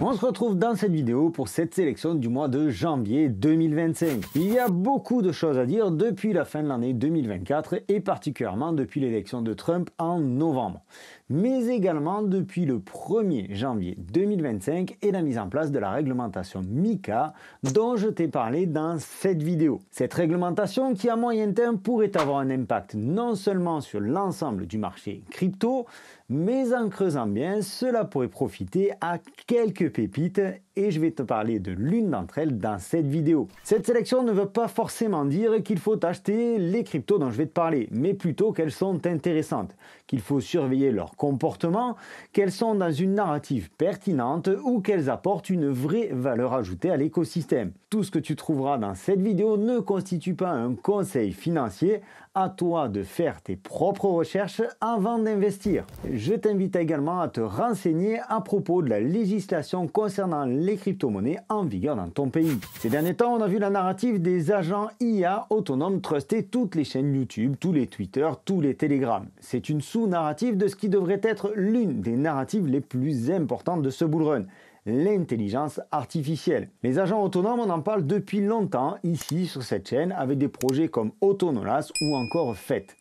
On se retrouve dans cette vidéo pour cette sélection du mois de janvier 2025. Il y a beaucoup de choses à dire depuis la fin de l'année 2024 et particulièrement depuis l'élection de Trump en novembre, mais également depuis le 1er janvier 2025 et la mise en place de la réglementation MiCA dont je t'ai parlé dans cette vidéo. Cette réglementation qui à moyen terme pourrait avoir un impact non seulement sur l'ensemble du marché crypto, mais en creusant bien, cela pourrait profiter à quelques pépites et je vais te parler de l'une d'entre elles dans cette vidéo. Cette sélection ne veut pas forcément dire qu'il faut acheter les cryptos dont je vais te parler, mais plutôt qu'elles sont intéressantes, qu'il faut surveiller leur comportement, qu'elles sont dans une narrative pertinente ou qu'elles apportent une vraie valeur ajoutée à l'écosystème. Tout ce que tu trouveras dans cette vidéo ne constitue pas un conseil financier, à toi de faire tes propres recherches avant d'investir. Je t'invite également à te renseigner à propos de la législation concernant les crypto-monnaies en vigueur dans ton pays. Ces derniers temps, on a vu la narrative des agents IA autonomes truster toutes les chaînes YouTube, tous les Twitter, tous les Telegram. C'est une sous-narrative de ce qui devrait être l'une des narratives les plus importantes de ce bull run. L'intelligence artificielle. Les agents autonomes, on en parle depuis longtemps ici sur cette chaîne avec des projets comme Autonolas ou encore Fett.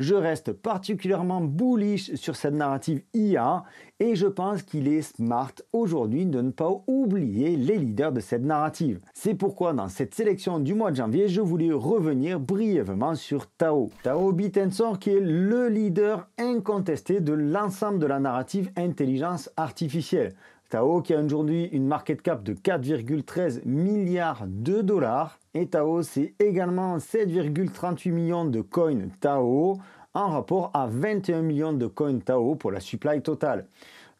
Je reste particulièrement bullish sur cette narrative IA et je pense qu'il est smart aujourd'hui de ne pas oublier les leaders de cette narrative. C'est pourquoi dans cette sélection du mois de janvier, je voulais revenir brièvement sur Tao. Tao Bitensor qui est le leader incontesté de l'ensemble de la narrative intelligence artificielle. Tao qui a aujourd'hui une market cap de 4,13 milliards de dollars. Et Tao, c'est également 7,38 millions de coins Tao en rapport à 21 millions de coins Tao pour la supply totale.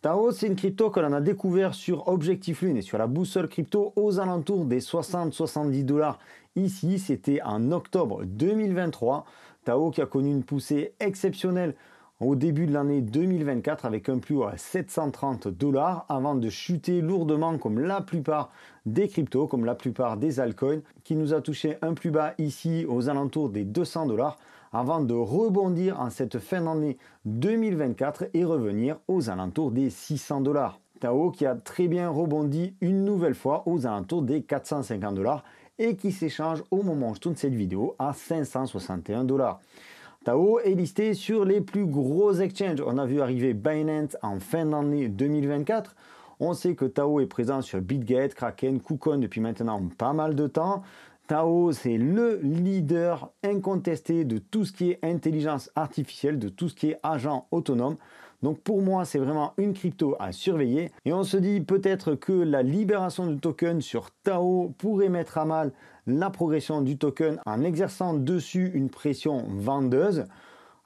Tao, c'est une crypto que l'on a découvert sur Objectif Lune et sur la boussole crypto aux alentours des 60-70 dollars. Ici, c'était en octobre 2023. Tao qui a connu une poussée exceptionnelle au début de l'année 2024 avec un plus haut à 730 dollars avant de chuter lourdement comme la plupart des cryptos, comme la plupart des altcoins qui nous a touché un plus bas ici aux alentours des 200 dollars avant de rebondir en cette fin d'année 2024 et revenir aux alentours des 600 dollars. Tao qui a très bien rebondi une nouvelle fois aux alentours des 450 dollars et qui s'échange au moment où je tourne cette vidéo à 561 dollars. Tao est listé sur les plus gros exchanges. On a vu arriver Binance en fin d'année 2024. On sait que Tao est présent sur BitGet, Kraken, KuCoin depuis maintenant pas mal de temps. Tao, c'est le leader incontesté de tout ce qui est intelligence artificielle, de tout ce qui est agent autonome. Donc pour moi, c'est vraiment une crypto à surveiller. Et on se dit peut-être que la libération du token sur Tao pourrait mettre à mal la progression du token en exerçant dessus une pression vendeuse.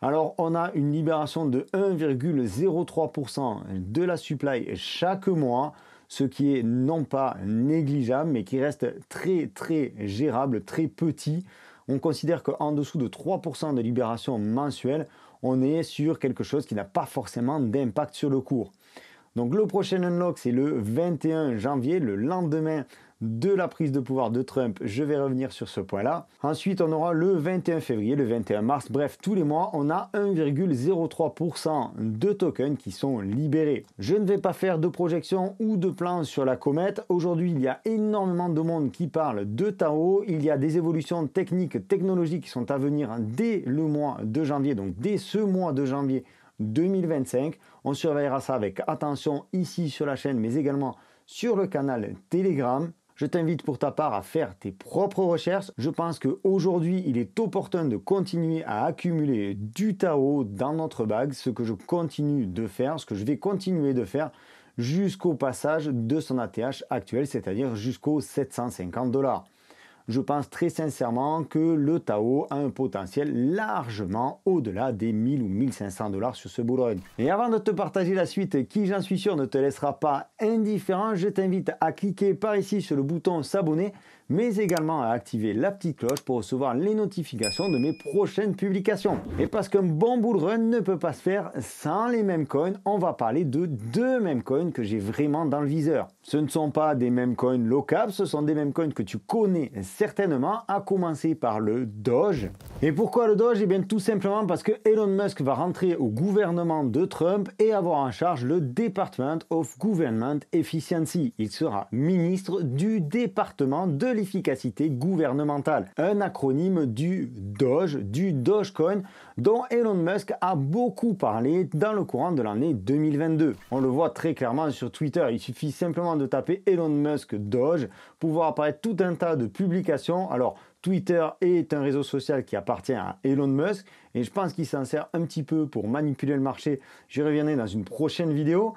Alors on a une libération de 1,03% de la supply chaque mois, ce qui est non pas négligeable, mais qui reste très gérable, très petit. On considère qu'en dessous de 3% de libération mensuelle, on est sur quelque chose qui n'a pas forcément d'impact sur le cours. Donc le prochain unlock, c'est le 21 janvier, le lendemain de la prise de pouvoir de Trump. Je vais revenir sur ce point-là. Ensuite, on aura le 21 février, le 21 mars. Bref, tous les mois, on a 1,03% de tokens qui sont libérés. Je ne vais pas faire de projection ou de plan sur la comète. Aujourd'hui, il y a énormément de monde qui parle de Tao. Il y a des évolutions techniques, technologiques qui sont à venir dès le mois de janvier, donc dès ce mois de janvier 2025. On surveillera ça avec attention ici sur la chaîne, mais également sur le canal Telegram. Je t'invite pour ta part à faire tes propres recherches. Je pense qu'aujourd'hui, il est opportun de continuer à accumuler du Tao dans notre bague, ce que je continue de faire, ce que je vais continuer de faire jusqu'au passage de son ATH actuel, c'est-à-dire jusqu'aux 750 dollars. Je pense très sincèrement que le Tao a un potentiel largement au-delà des 1000 ou 1500 dollars sur ce bull run. Et avant de te partager la suite, qui j'en suis sûr ne te laissera pas indifférent, je t'invite à cliquer par ici sur le bouton s'abonner, mais également à activer la petite cloche pour recevoir les notifications de mes prochaines publications. Et parce qu'un bon bull run ne peut pas se faire sans les meme coins, on va parler de deux meme coins que j'ai vraiment dans le viseur. Ce ne sont pas des meme coins low cap, ce sont des meme coins que tu connais certainement, à commencer par le Doge. Et pourquoi le Doge? Eh bien tout simplement parce que Elon Musk va rentrer au gouvernement de Trump et avoir en charge le Department of Government Efficiency. Il sera ministre du département de l'efficacité gouvernementale, un acronyme du Doge, du Dogecoin, dont Elon Musk a beaucoup parlé dans le courant de l'année 2022. On le voit très clairement sur Twitter, il suffit simplement de taper Elon Musk Doge pour voir apparaître tout un tas de publications. Alors Twitter est un réseau social qui appartient à Elon Musk et je pense qu'il s'en sert un petit peu pour manipuler le marché. J'y reviendrai dans une prochaine vidéo.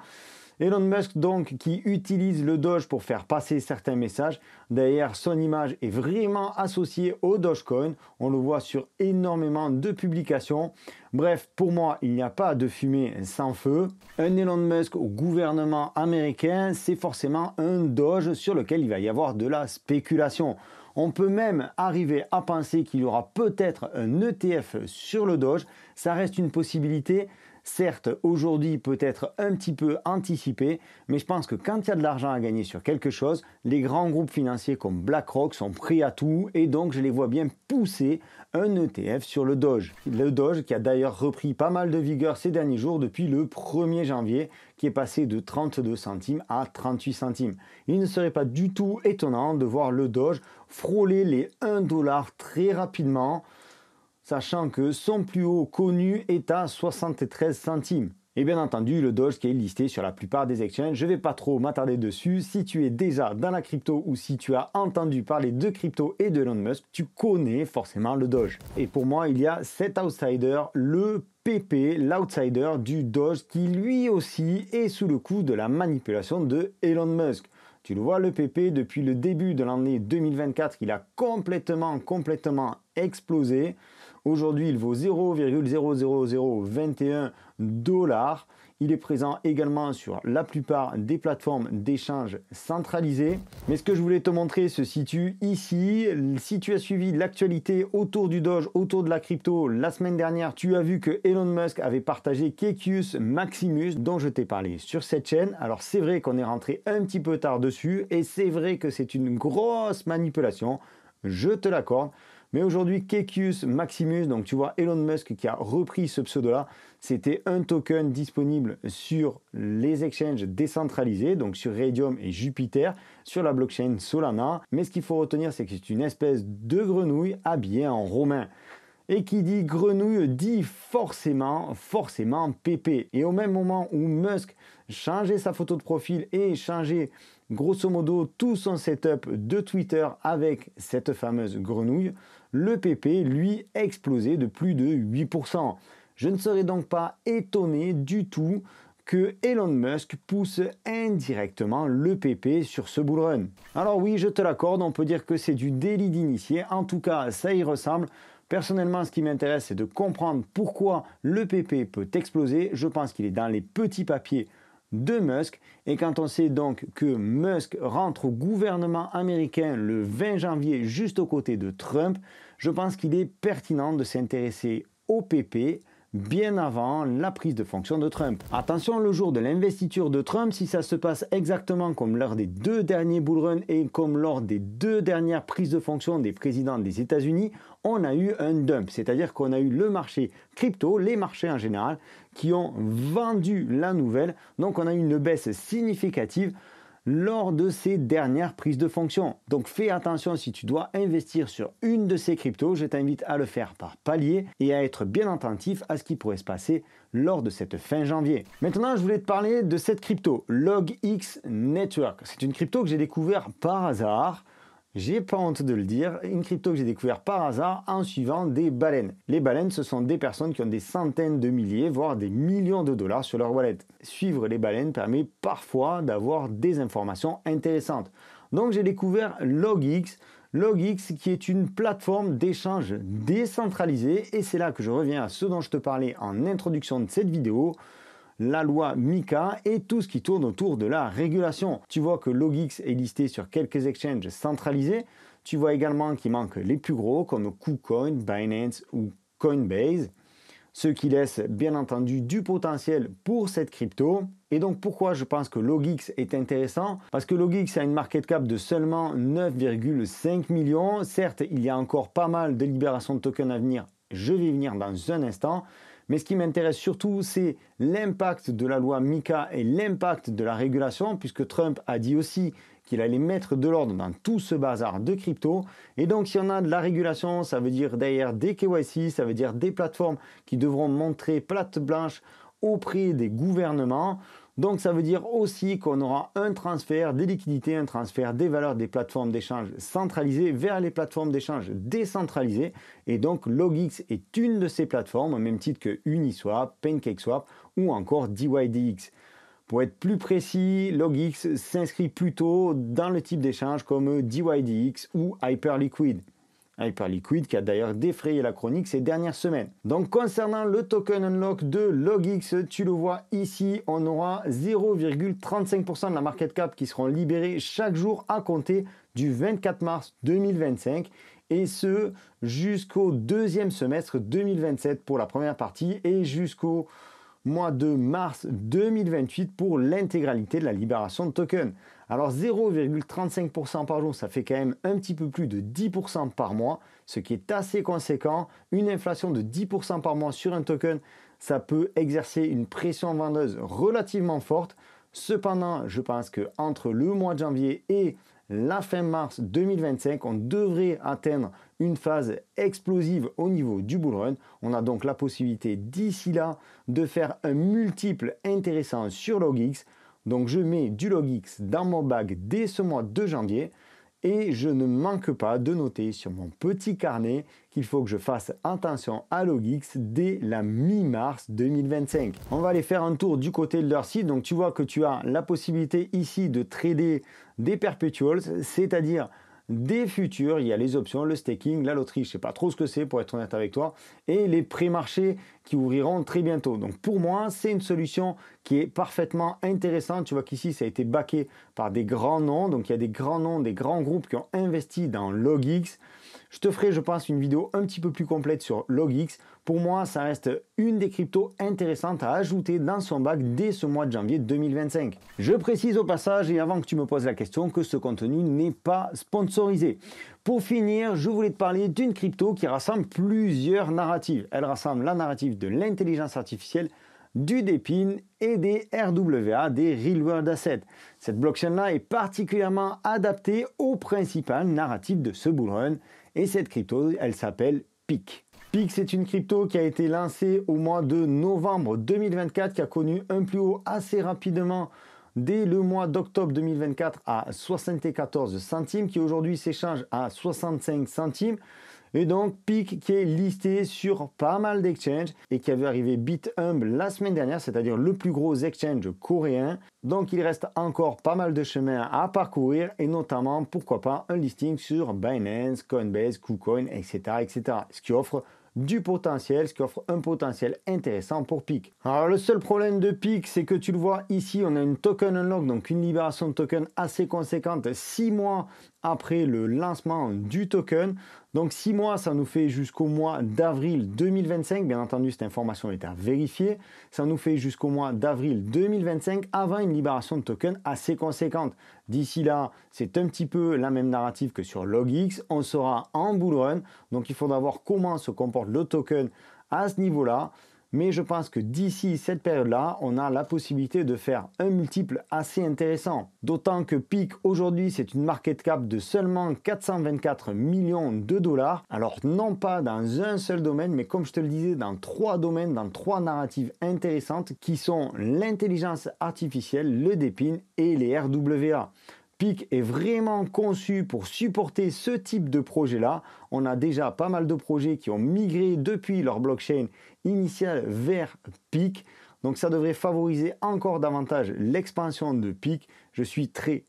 Elon Musk donc qui utilise le Doge pour faire passer certains messages. D'ailleurs, son image est vraiment associée au Dogecoin. On le voit sur énormément de publications. Bref, pour moi, il n'y a pas de fumée sans feu. Un Elon Musk au gouvernement américain, c'est forcément un Doge sur lequel il va y avoir de la spéculation. On peut même arriver à penser qu'il y aura peut-être un ETF sur le Doge. Ça reste une possibilité. Certes, aujourd'hui peut-être un petit peu anticipé, mais je pense que quand il y a de l'argent à gagner sur quelque chose, les grands groupes financiers comme BlackRock sont prêts à tout et donc je les vois bien pousser un ETF sur le Doge. Le Doge qui a d'ailleurs repris pas mal de vigueur ces derniers jours depuis le 1er janvier, qui est passé de 32 centimes à 38 centimes. Il ne serait pas du tout étonnant de voir le Doge frôler les 1 dollar très rapidement, sachant que son plus haut connu est à 73 centimes. Et bien entendu, le Doge qui est listé sur la plupart des exchanges, je ne vais pas trop m'attarder dessus. Si tu es déjà dans la crypto ou si tu as entendu parler de crypto et de Elon Musk, tu connais forcément le Doge. Et pour moi, il y a cet outsider, le PP, l'outsider du Doge, qui lui aussi est sous le coup de la manipulation de Elon Musk. Tu le vois, le PP, depuis le début de l'année 2024, il a complètement explosé. Aujourd'hui, il vaut 0,00021 $. Il est présent également sur la plupart des plateformes d'échange centralisées. Mais ce que je voulais te montrer se situe ici. Si tu as suivi l'actualité autour du Doge, autour de la crypto, la semaine dernière, tu as vu que Elon Musk avait partagé Kekius Maximus, dont je t'ai parlé sur cette chaîne. Alors c'est vrai qu'on est rentré un petit peu tard dessus, et c'est vrai que c'est une grosse manipulation, je te l'accorde. Mais aujourd'hui, Kekius Maximus, donc tu vois Elon Musk qui a repris ce pseudo-là, c'était un token disponible sur les exchanges décentralisés, donc sur Raydium et Jupiter, sur la blockchain Solana. Mais ce qu'il faut retenir, c'est que c'est une espèce de grenouille habillée en romain. Et qui dit grenouille dit forcément PP. Et au même moment où Musk changeait sa photo de profil et changeait grosso modo tout son setup de Twitter avec cette fameuse grenouille, le PP lui explosait de plus de 8%. Je ne serais donc pas étonné du tout que Elon Musk pousse indirectement le PP sur ce bull run. Alors oui, je te l'accorde, on peut dire que c'est du délit d'initié, en tout cas ça y ressemble. Personnellement, ce qui m'intéresse, c'est de comprendre pourquoi le PP peut exploser. Je pense qu'il est dans les petits papiers de Musk. Et quand on sait donc que Musk rentre au gouvernement américain le 20 janvier, juste aux côtés de Trump, je pense qu'il est pertinent de s'intéresser au PP bien avant la prise de fonction de Trump. Attention, le jour de l'investiture de Trump, si ça se passe exactement comme lors des 2 derniers bull runs et comme lors des 2 dernières prises de fonction des présidents des États-Unis, on a eu un dump, c'est-à-dire qu'on a eu le marché crypto, les marchés en général, qui ont vendu la nouvelle. Donc on a eu une baisse significative lors de ces dernières prises de fonction. Donc fais attention, si tu dois investir sur une de ces cryptos, je t'invite à le faire par palier et à être bien attentif à ce qui pourrait se passer lors de cette fin janvier. Maintenant, je voulais te parler de cette crypto, LogX Network. C'est une crypto que j'ai découvert par hasard. J'ai pas honte de le dire, une crypto que j'ai découvert par hasard en suivant des baleines. Les baleines, ce sont des personnes qui ont des centaines de milliers, voire des millions de dollars sur leur wallet. Suivre les baleines permet parfois d'avoir des informations intéressantes. Donc j'ai découvert LogX, LogX qui est une plateforme d'échange décentralisée, et c'est là que je reviens à ce dont je te parlais en introduction de cette vidéo, la loi MiCA et tout ce qui tourne autour de la régulation. Tu vois que LogX est listé sur quelques exchanges centralisés. Tu vois également qu'il manque les plus gros comme KuCoin, Binance ou Coinbase, ce qui laisse bien entendu du potentiel pour cette crypto. Et donc pourquoi je pense que Logix est intéressant? Parce que Logix a une market cap de seulement 9,5 millions. Certes, il y a encore pas mal de libération de tokens à venir, je vais y venir dans un instant. Mais ce qui m'intéresse surtout, c'est l'impact de la loi MiCA et l'impact de la régulation, puisque Trump a dit aussi qu'il allait mettre de l'ordre dans tout ce bazar de crypto. Et donc, si on a de la régulation, ça veut dire derrière des KYC, ça veut dire des plateformes qui devront montrer patte blanche auprès des gouvernements. Donc, ça veut dire aussi qu'on aura un transfert des liquidités, un transfert des valeurs des plateformes d'échange centralisées vers les plateformes d'échange décentralisées. Et donc, Logix est une de ces plateformes, au même titre que Uniswap, PancakeSwap ou encore DYDX. Pour être plus précis, Logix s'inscrit plutôt dans le type d'échange comme DYDX ou Hyperliquid. Hyperliquid qui a d'ailleurs défrayé la chronique ces dernières semaines. Donc concernant le token unlock de Logix, tu le vois ici, on aura 0,35% de la market cap qui seront libérés chaque jour à compter du 24 mars 2025 et ce jusqu'au deuxième semestre 2027 pour la première partie et jusqu'au mois de mars 2028 pour l'intégralité de la libération de tokens. Alors 0,35% par jour, ça fait quand même un petit peu plus de 10% par mois, ce qui est assez conséquent. Une inflation de 10% par mois sur un token, ça peut exercer une pression vendeuse relativement forte. Cependant, je pense qu'entre le mois de janvier et la fin mars 2025, on devrait atteindre une phase explosive au niveau du bull run. On a donc la possibilité d'ici là de faire un multiple intéressant sur Logix. Donc je mets du Logix dans mon bag dès ce mois de janvier et je ne manque pas de noter sur mon petit carnet qu'il faut que je fasse attention à Logix dès la mi-mars 2025. On va aller faire un tour du côté de leur site. Donc tu vois que tu as la possibilité ici de trader des perpetuals, c'est-à-dire des futurs. Il y a les options, le staking, la loterie, je ne sais pas trop ce que c'est pour être honnête avec toi, et les pré-marchés qui ouvriront très bientôt. Donc pour moi, c'est une solution qui est parfaitement intéressante. Tu vois qu'ici, ça a été backé par des grands noms. Donc il y a des grands noms, des grands groupes qui ont investi dans Logix. Je te ferai, je pense, une vidéo un petit peu plus complète sur Logix. Pour moi, ça reste une des cryptos intéressantes à ajouter dans son bag dès ce mois de janvier 2025. Je précise au passage, et avant que tu me poses la question, que ce contenu n'est pas sponsorisé. Pour finir, je voulais te parler d'une crypto qui rassemble plusieurs narratives. Elle rassemble la narrative de l'intelligence artificielle, du DePIN et des RWA, des Real World Assets. Cette blockchain-là est particulièrement adaptée au principal narratif de ce bull run et cette crypto, elle s'appelle PIC. PIC, c'est une crypto qui a été lancée au mois de novembre 2024, qui a connu un plus haut assez rapidement dès le mois d'octobre 2024 à 74 centimes, qui aujourd'hui s'échange à 65 centimes. Et donc PIC qui est listé sur pas mal d'exchanges et qui avait arrivé BitHumble la semaine dernière, c'est-à-dire le plus gros exchange coréen. Donc il reste encore pas mal de chemin à parcourir et notamment, pourquoi pas, un listing sur Binance, Coinbase, KuCoin, etc., etc. Ce qui offre du potentiel, ce qui offre un potentiel intéressant pour PIC. Alors le seul problème de PIC, c'est que tu le vois ici, on a une token unlock, donc une libération de token assez conséquente 6 mois après le lancement du token. Donc 6 mois, ça nous fait jusqu'au mois d'avril 2025. Bien entendu, cette information est à vérifier. Ça nous fait jusqu'au mois d'avril 2025 avant une libération de token assez conséquente. D'ici là, c'est un petit peu la même narrative que sur Logix. On sera en bull run. Donc il faudra voir comment se comporte le token à ce niveau-là. Mais je pense que d'ici cette période-là, on a la possibilité de faire un multiple assez intéressant. D'autant que PIC aujourd'hui, c'est une market cap de seulement 424 millions de dollars. Alors non pas dans un seul domaine, mais comme je te le disais, dans 3 domaines, dans 3 narratives intéressantes qui sont l'intelligence artificielle, le DePIN et les RWA. PIC est vraiment conçu pour supporter ce type de projet-là. On a déjà pas mal de projets qui ont migré depuis leur blockchain initiale vers PIC. Donc ça devrait favoriser encore davantage l'expansion de PIC. Je suis très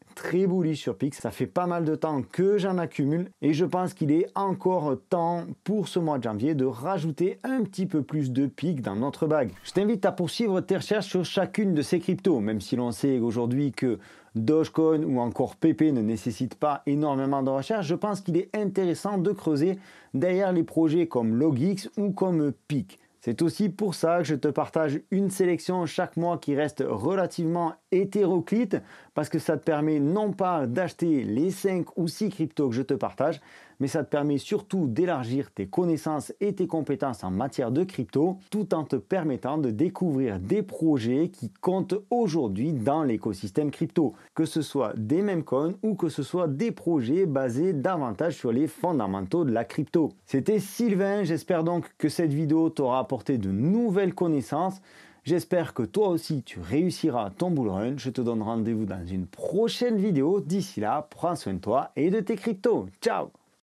bullish sur PIC. Ça fait pas mal de temps que j'en accumule et je pense qu'il est encore temps pour ce mois de janvier de rajouter un petit peu plus de PIC dans notre bag. Je t'invite à poursuivre tes recherches sur chacune de ces cryptos, même si l'on sait aujourd'hui que Dogecoin ou encore PP ne nécessitent pas énormément de recherche, je pense qu'il est intéressant de creuser derrière les projets comme Logix ou comme Peak. C'est aussi pour ça que je te partage une sélection chaque mois qui reste relativement hétéroclite, parce que ça te permet non pas d'acheter les 5 ou 6 cryptos que je te partage, mais ça te permet surtout d'élargir tes connaissances et tes compétences en matière de crypto, tout en te permettant de découvrir des projets qui comptent aujourd'hui dans l'écosystème crypto, que ce soit des meme coins ou que ce soit des projets basés davantage sur les fondamentaux de la crypto. C'était Sylvain, j'espère donc que cette vidéo t'aura apporté de nouvelles connaissances. J'espère que toi aussi tu réussiras ton bull run. Je te donne rendez-vous dans une prochaine vidéo. D'ici là, prends soin de toi et de tes cryptos. Ciao!